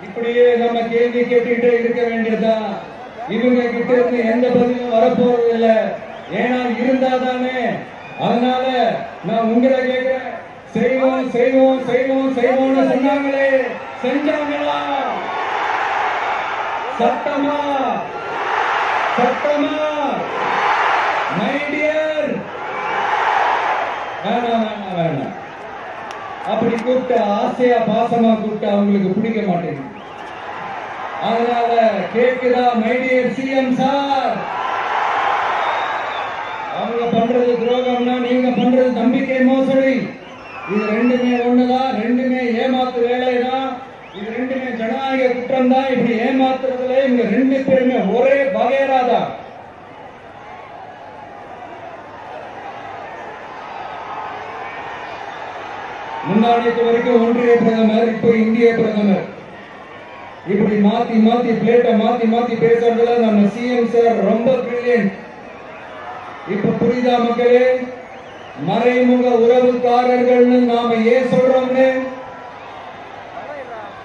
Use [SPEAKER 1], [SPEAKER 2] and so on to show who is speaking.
[SPEAKER 1] இப்படியே நம்ம கேள்வி கேட்டுக்கிட்டே இருக்க வேண்டியதா? இவங்க கிட்ட இருந்து எந்த பதிலும் வரப்போறது இல்ல. ஏன்னா இருந்தா தானே. அதனால நான் உங்களை கேட்கிறேன், செய்வோம் செய்வோம் செய்வோம் செய்வோம்னு சொன்னாங்களே, செஞ்சாங்களா? சத்தமா சத்தமா? மை டியர், வேணாம் வேணாம் வேணாம். அப்படி கூப்பிட்ட ஆசையா பாசமா கூப்பிட்டா அவங்களுக்கு பிடிக்க மாட்டேங்குது. அதனால கேக்குதா மை டியர் சிஎம் சார்? அவங்க பண்றது துரோகம்னா நீங்க பண்றது நம்பிக்கை மோசடி. இது ரெண்டுமே ஒண்ணுதான், ரெண்டுமே ஏமாத்து வேலைதான், இது ரெண்டுமே ஜனநாயக குற்றம் தான். இப்படி ஏமாத்துறதுல இவங்க ரெண்டு பேருமே ஒரே வகையறாதான். முன்னாடிக்கு வரைக்கும் ஒன்றிய பிரதமர், இப்போ இந்திய பிரதமர், இப்படி மாத்தி மாத்தி பிளேட்டை மாத்தி மாத்தி பேசுறதுல நம்ம சிஎம் சார் ரொம்ப பிரில்லியன்ட். இப்ப புரியுதா மக்களே? மறைமுக உறவுக்காரர்கள்னு நாம ஏன் சொல்றோம்னு?